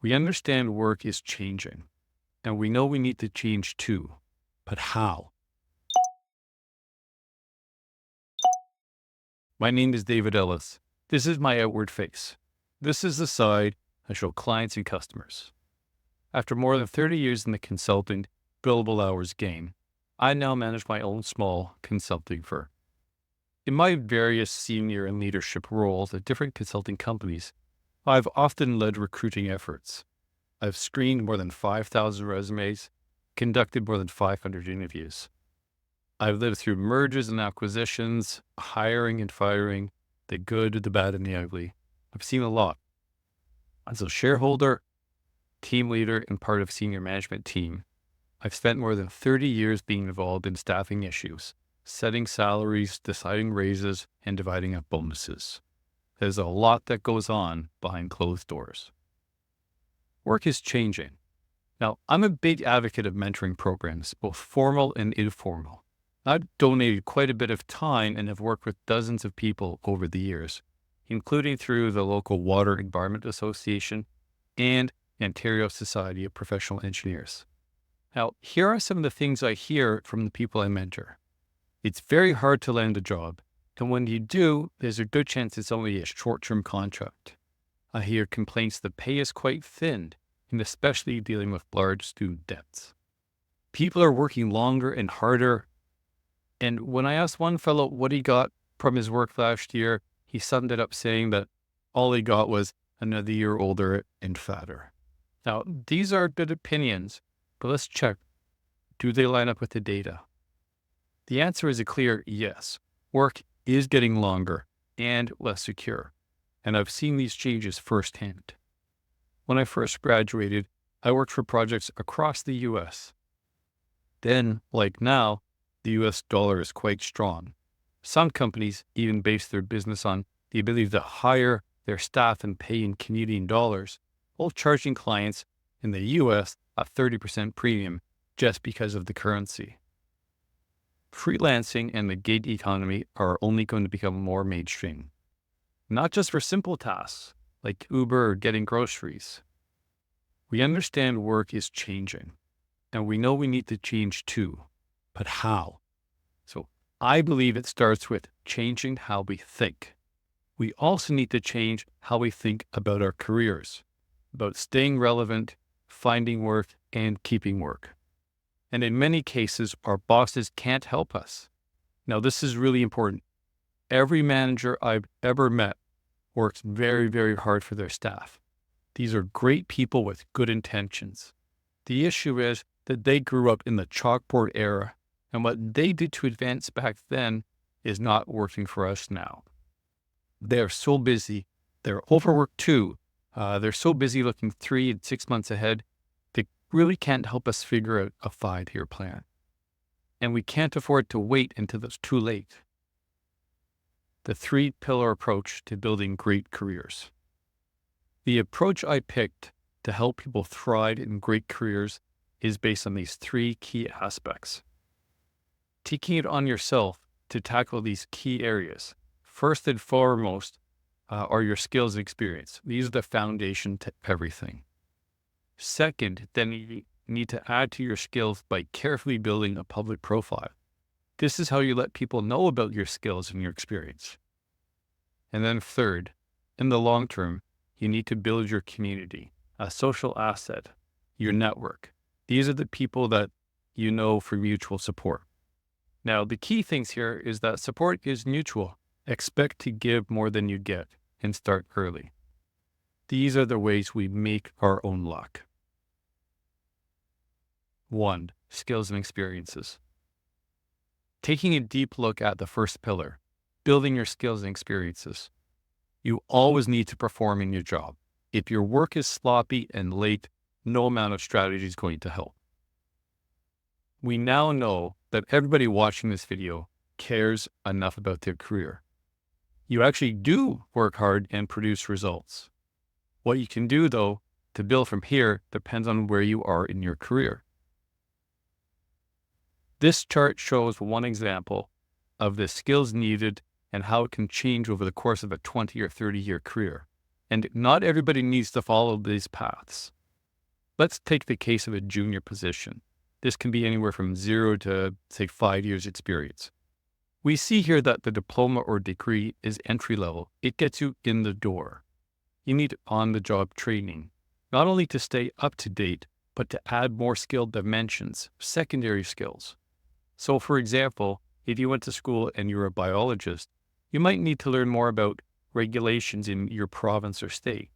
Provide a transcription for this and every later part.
We understand work is changing, and we know we need to change too. But how? My name is David Ellis. This is my outward face. This is the side I show clients and customers. After more than 30 years in the consulting, billable hours game, I now manage my own small consulting firm. In my various senior and leadership roles at different consulting companies, I've often led recruiting efforts. I've screened more than 5,000 resumes, conducted more than 500 interviews. I've lived through mergers and acquisitions, hiring and firing, the good, the bad, and the ugly. I've seen a lot. As a shareholder, team leader, and part of senior management team, I've spent more than 30 years being involved in staffing issues, setting salaries, deciding raises, and dividing up bonuses. There's a lot that goes on behind closed doors. Work is changing. Now, I'm a big advocate of mentoring programs, both formal and informal. I've donated quite a bit of time and have worked with dozens of people over the years, including through the local Water Environment Association and Ontario Society of Professional Engineers. Now, here are some of the things I hear from the people I mentor. It's very hard to land a job, and when you do, there's a good chance it's only a short-term contract. I hear complaints the pay is quite thin, and especially dealing with large student debts. People are working longer and harder, and when I asked one fellow what he got from his work last year, he summed it up saying that all he got was another year older and fatter. Now, these are good opinions, but let's check. Do they line up with the data? The answer is a clear yes. Work is getting longer and less secure, and I've seen these changes firsthand. When I first graduated, I worked for projects across the U.S. Then, like now, the U.S. dollar is quite strong. Some companies even base their business on the ability to hire their staff and pay in Canadian dollars, while charging clients in the U.S. a 30% premium just because of the currency. Freelancing and the gig economy are only going to become more mainstream, not just for simple tasks like Uber or getting groceries. We understand work is changing, and we know we need to change too. But how? So I believe it starts with changing how we think. We also need to change how we think about our careers, about staying relevant, finding work, and keeping work. And in many cases, our bosses can't help us. Now, this is really important. Every manager I've ever met works very, very hard for their staff. These are great people with good intentions. The issue is that they grew up in the chalkboard era, and what they did to advance back then is not working for us now. They're so busy. They're overworked too. They're so busy looking 3 and 6 months ahead, they really can't help us figure out a 5-year plan. And we can't afford to wait until it's too late. The 3-pillar approach to building great careers. The approach I picked to help people thrive in great careers is based on these 3 key aspects. Taking it on yourself to tackle these key areas. First and foremost are your skills and experience. These are the foundation to everything. Second, then you need to add to your skills by carefully building a public profile. This is how you let people know about your skills and your experience. And then third, in the long term, you need to build your community, a social asset, your network. These are the people that you know for mutual support. Now, the key things here is that support is mutual. Expect to give more than you get and start early. These are the ways we make our own luck. 1. Skills and experiences. Taking a deep look at the first pillar, building your skills and experiences. You always need to perform in your job. If your work is sloppy and late, no amount of strategy is going to help. We now know that everybody watching this video cares enough about their career. You actually do work hard and produce results. What you can do, though, to build from here depends on where you are in your career. This chart shows one example of the skills needed and how it can change over the course of a 20 or 30-year career. And not everybody needs to follow these paths. Let's take the case of a junior position. This can be anywhere from 0 to, say, 5 years experience. We see here that the diploma or degree is entry level. It gets you in the door. You need on-the-job training, not only to stay up to date, but to add more skill dimensions, secondary skills. So for example, if you went to school and you're a biologist, you might need to learn more about regulations in your province or state.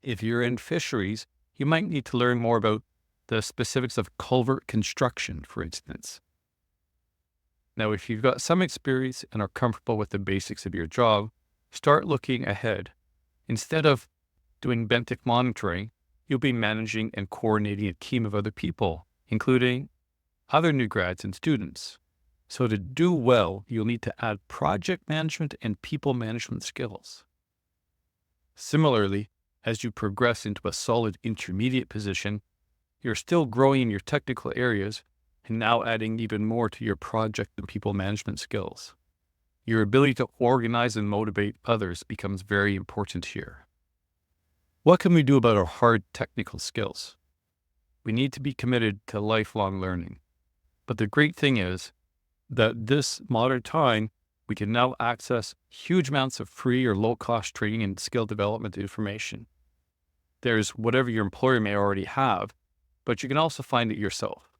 If you're in fisheries, you might need to learn more about the specifics of culvert construction, for instance. Now, if you've got some experience and are comfortable with the basics of your job, start looking ahead. Instead of doing benthic monitoring, you'll be managing and coordinating a team of other people, including other new grads and students. So to do well, you'll need to add project management and people management skills. Similarly, as you progress into a solid intermediate position, you're still growing in your technical areas and now adding even more to your project and people management skills. Your ability to organize and motivate others becomes very important here. What can we do about our hard technical skills? We need to be committed to lifelong learning. But the great thing is that this modern time, we can now access huge amounts of free or low-cost training and skill development information. There's whatever your employer may already have, but you can also find it yourself,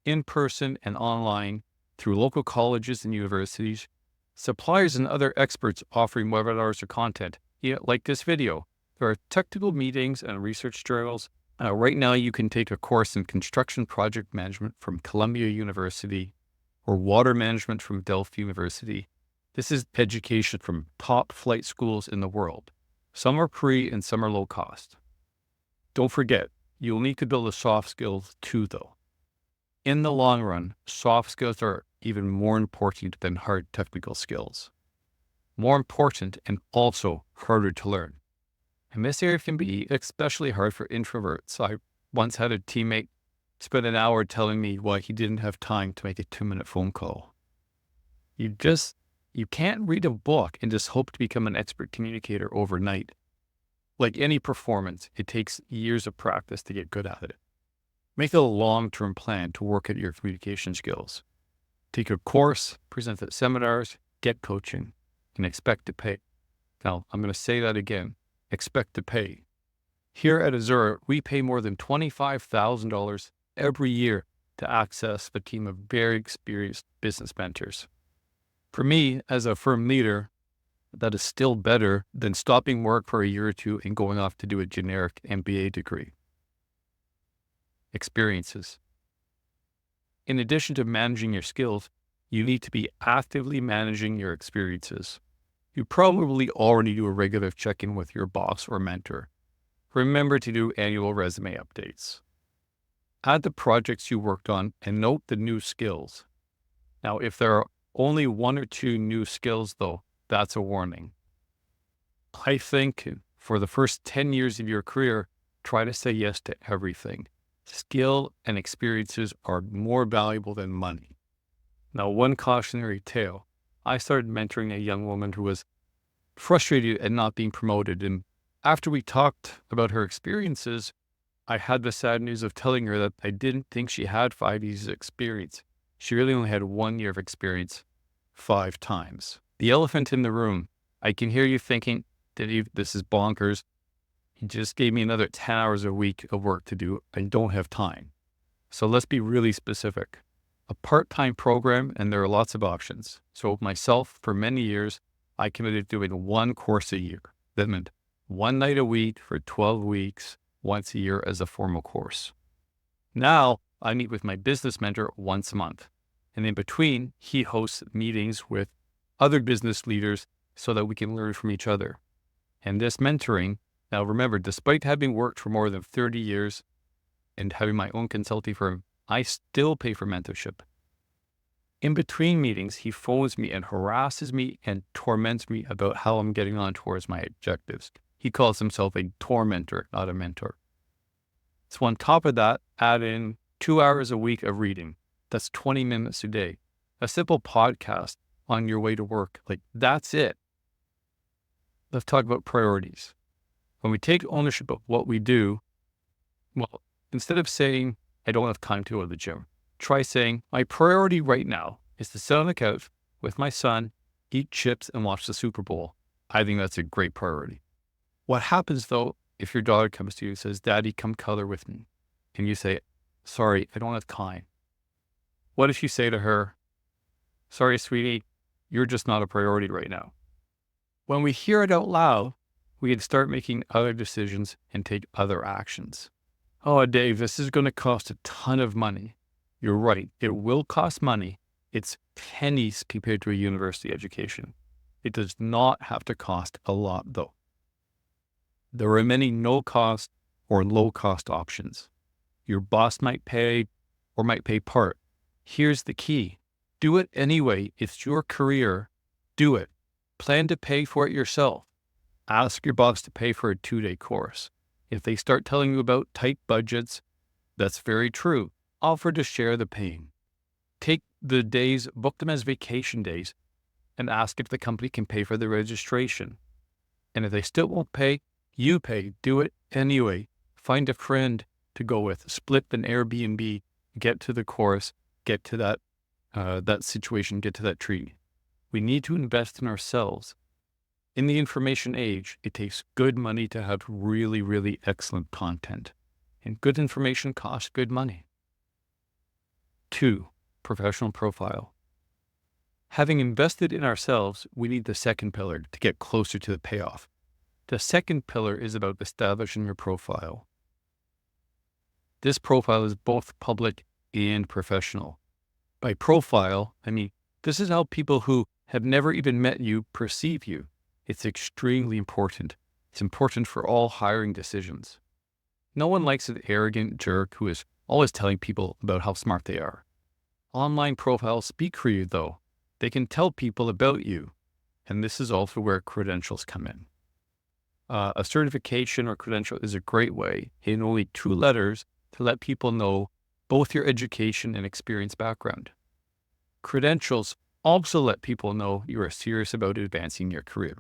in person and online, through local colleges and universities, suppliers and other experts offering webinars or content, like this video. There are technical meetings and research journals. Right now, you can take a course in construction project management from Columbia University or water management from Delft University. This is education from top flight schools in the world. Some are free and some are low cost. Don't forget, you'll need to build the soft skills too, though. In the long run, soft skills are even more important than hard technical skills. More important and also harder to learn. And this area can be especially hard for introverts. I once had a teammate spend an hour telling me why he didn't have time to make a 2-minute phone call. You can't read a book and just hope to become an expert communicator overnight. Like any performance, it takes years of practice to get good at it. Make a long-term plan to work at your communication skills. Take a course, present at seminars, get coaching, and expect to pay. Now, I'm going to say that again. Expect to pay. Here at Azura, we pay more than $25,000 every year to access a team of very experienced business mentors. For me, as a firm leader, that is still better than stopping work for a year or two and going off to do a generic MBA degree. Experiences. In addition to managing your skills, you need to be actively managing your experiences. You probably already do a regular check-in with your boss or mentor. Remember to do annual resume updates. Add the projects you worked on and note the new skills. Now, if there are only 1 or 2 new skills, though, that's a warning. I think for the first 10 years of your career, try to say yes to everything. Skill and experiences are more valuable than money. Now, one cautionary tale. I started mentoring a young woman who was frustrated at not being promoted. And after we talked about her experiences, I had the sad news of telling her that I didn't think she had 5 years of experience. She really only had 1 year of experience 5 times. The elephant in the room. I can hear you thinking, this is bonkers. He just gave me another 10 hours a week of work to do. I don't have time. So let's be really specific. A part-time program, and there are lots of options. So myself, for many years, I committed to doing 1 course a year. That meant 1 night a week for 12 weeks, once a year as a formal course. Now, I meet with my business mentor once a month. And in between, he hosts meetings with other business leaders so that we can learn from each other. And this mentoring, now remember, despite having worked for more than 30 years and having my own consulting firm, I still pay for mentorship. In between meetings, he phones me and harasses me and torments me about how I'm getting on towards my objectives. He calls himself a tormentor, not a mentor. So on top of that, add in 2 hours a week of reading. That's 20 minutes a day. A simple podcast on your way to work. That's it. Let's talk about priorities. When we take ownership of what we do, well, instead of saying, I don't have time to go to the gym, try saying, my priority right now is to sit on the couch with my son, eat chips, and watch the Super Bowl. I think that's a great priority. What happens though, if your daughter comes to you and says, Daddy, come color with me, and you say, sorry, I don't have time. What if you say to her, sorry, sweetie, you're just not a priority right now. When we hear it out loud, we can start making other decisions and take other actions. Oh, Dave, this is going to cost a ton of money. You're right. It will cost money. It's pennies compared to a university education. It does not have to cost a lot, though. There are many no-cost or low-cost options. Your boss might pay or might pay part. Here's the key. Do it anyway. It's your career. Do it. Plan to pay for it yourself. Ask your boss to pay for a 2-day course. If they start telling you about tight budgets, that's very true. Offer to share the pain. Take the days, book them as vacation days, and ask if the company can pay for the registration. And if they still won't pay, you pay. Do it anyway. Find a friend to go with. Split an Airbnb. Get to the course. Get to that situation. Get to that tree. We need to invest in ourselves. In the information age, it takes good money to have really, really excellent content. And good information costs good money. 2, professional profile. Having invested in ourselves, we need the second pillar to get closer to the payoff. The second pillar is about establishing your profile. This profile is both public and professional. By profile, I mean, this is how people who have never even met you perceive you. It's extremely important. It's important for all hiring decisions. No one likes an arrogant jerk who is always telling people about how smart they are. Online profiles speak for you, though. They can tell people about you. And this is also where credentials come in. A certification or credential is a great way, in only 2 letters, to let people know both your education and experience background. Credentials also let people know you are serious about advancing your career.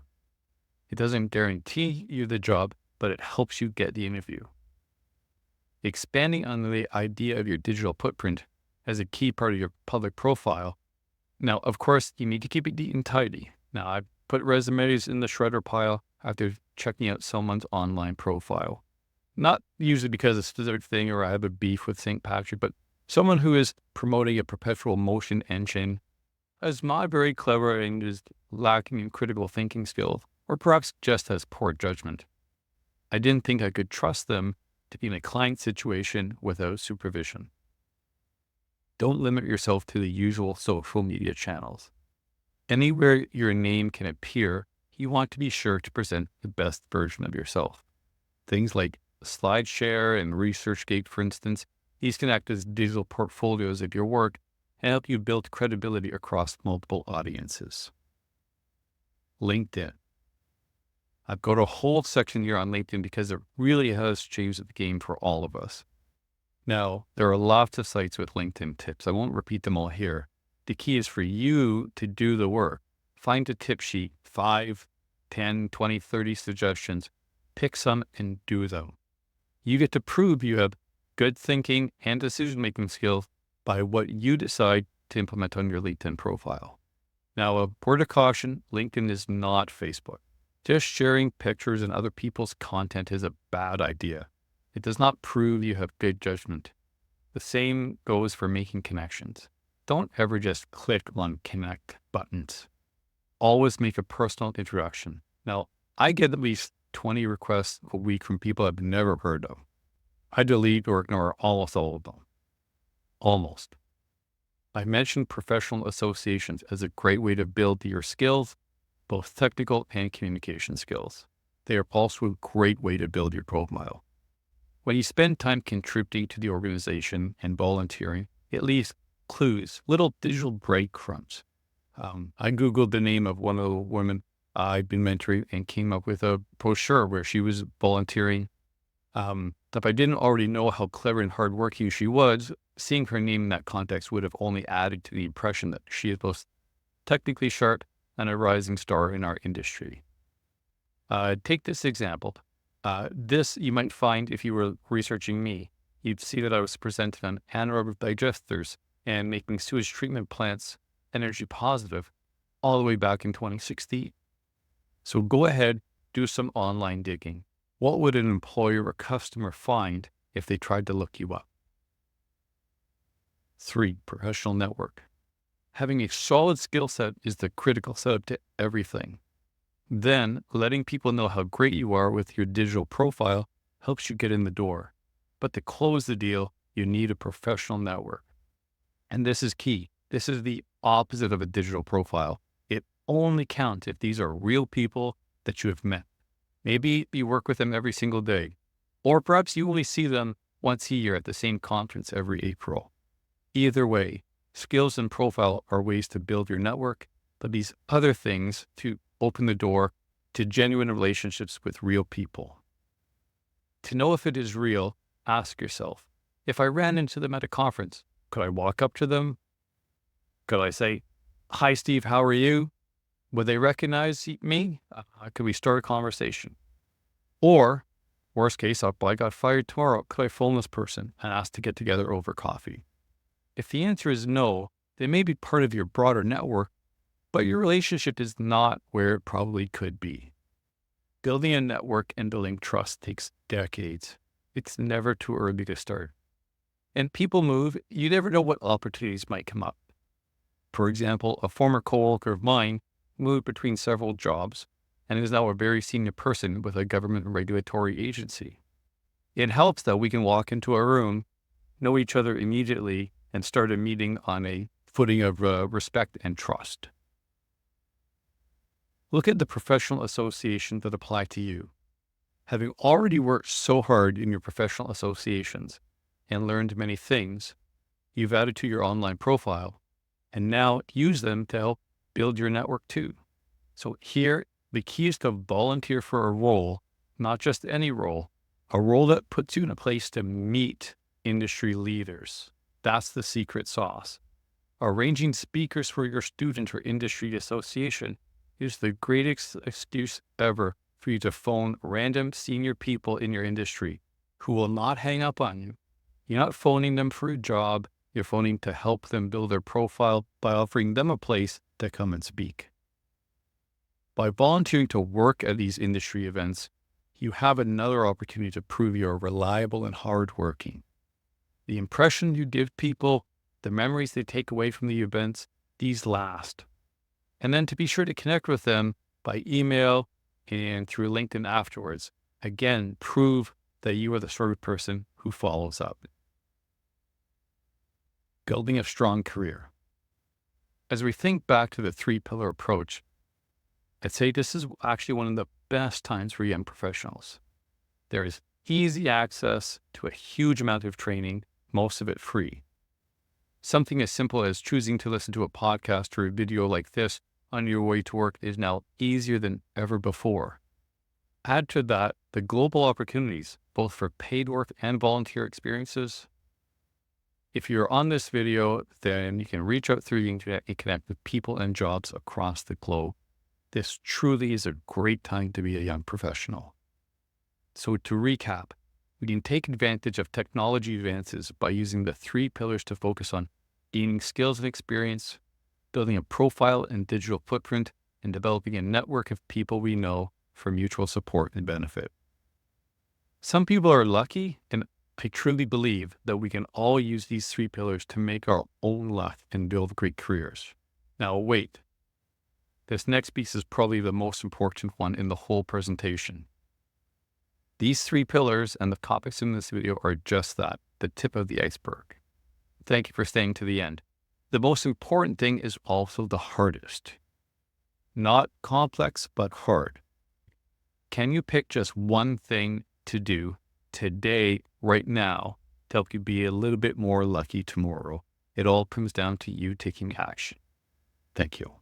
It doesn't guarantee you the job, but it helps you get the interview. Expanding on the idea of your digital footprint as a key part of your public profile. Now, of course, you need to keep it neat and tidy. Now, I put resumes in the shredder pile after checking out someone's online profile. Not usually because of a specific thing or I have a beef with St. Patrick, but someone who is promoting a perpetual motion engine, is not very clever and is lacking in critical thinking skills, or perhaps just has poor judgment. I didn't think I could trust them to be in a client situation without supervision. Don't limit yourself to the usual social media channels. Anywhere your name can appear, you want to be sure to present the best version of yourself. Things like SlideShare and ResearchGate, for instance, these can act as digital portfolios of your work and help you build credibility across multiple audiences. LinkedIn. I've got a whole section here on LinkedIn because it really has changed the game for all of us. Now, there are lots of sites with LinkedIn tips. I won't repeat them all here. The key is for you to do the work. Find a tip sheet, 5, 10, 20, 30 suggestions. Pick some and do them. You get to prove you have good thinking and decision-making skills by what you decide to implement on your LinkedIn profile. Now, a word of caution, LinkedIn is not Facebook. Just sharing pictures and other people's content is a bad idea. It does not prove you have good judgment. The same goes for making connections. Don't ever just click on connect buttons. Always make a personal introduction. Now, I get at least 20 requests a week from people I've never heard of. I delete or ignore almost all of them. Almost. I mentioned professional associations as a great way to build your skills, both technical and communication skills. They are also a great way to build your profile. When you spend time contributing to the organization and volunteering, it leaves clues, little digital breadcrumbs. I Googled the name of one of the women I've been mentoring and came up with a brochure where she was volunteering. If I didn't already know how clever and hardworking she was, seeing her name in that context would have only added to the impression that she is both technically sharp and a rising star in our industry. Take this example. This you might find if you were researching me. You'd see that I was presenting on anaerobic digesters and making sewage treatment plants energy positive all the way back in 2016. So go ahead, do some online digging. What would an employer or customer find if they tried to look you up? 3, professional network. Having a solid skill set is the critical setup to everything. Then, letting people know how great you are with your digital profile helps you get in the door. But to close the deal, you need a professional network. And this is key. This is the opposite of a digital profile. It only counts if these are real people that you have met. Maybe you work with them every single day, or perhaps you only see them once a year at the same conference every April. Either way, skills and profile are ways to build your network, but these other things to open the door to genuine relationships with real people. To know if it is real, ask yourself, if I ran into them at a conference, could I walk up to them? Could I say, "Hi, Steve, how are you?" Would they recognize me? Could we start a conversation? Or, worst case, I got fired tomorrow. Could I phone this person and ask to get together over coffee? If the answer is no, they may be part of your broader network, but your relationship is not where it probably could be. Building a network and building trust takes decades. It's never too early to start. And people move, you never know what opportunities might come up. For example, a former coworker of mine moved between several jobs and is now a very senior person with a government regulatory agency. It helps that we can walk into a room, know each other immediately, and start a meeting on a footing of respect and trust. Look at the professional associations that apply to you. Having already worked so hard in your professional associations and learned many things, you've added to your online profile, and now use them to help build your network too. So here, the key is to volunteer for a role, not just any role, a role that puts you in a place to meet industry leaders. That's the secret sauce. Arranging speakers for your student or industry association is the greatest excuse ever for you to phone random senior people in your industry who will not hang up on you. You're not phoning them for a job. You're phoning to help them build their profile by offering them a place to come and speak. By volunteering to work at these industry events, you have another opportunity to prove you're reliable and hardworking. The impression you give people, the memories they take away from the events, these last. And then to be sure to connect with them by email and through LinkedIn afterwards. Again, prove that you are the sort of person who follows up. Building a strong career. As we think back to the 3-pillar approach, I'd say this is actually one of the best times for young professionals. There is easy access to a huge amount of training, most of it free. Something as simple as choosing to listen to a podcast or a video like this on your way to work is now easier than ever before. Add to that the global opportunities, both for paid work and volunteer experiences. If you're on this video, then you can reach out through the internet and connect with people and jobs across the globe. This truly is a great time to be a young professional. So to recap, we can take advantage of technology advances by using the 3 pillars to focus on gaining skills and experience, building a profile and digital footprint, and developing a network of people we know for mutual support and benefit. Some people are lucky, and I truly believe that we can all use these 3 pillars to make our own luck and build great careers. Now wait, this next piece is probably the most important one in the whole presentation. These 3 pillars and the topics in this video are just that, the tip of the iceberg. Thank you for staying to the end. The most important thing is also the hardest. Not complex, but hard. Can you pick just one thing to do today, right now, to help you be a little bit more lucky tomorrow? It all comes down to you taking action. Thank you.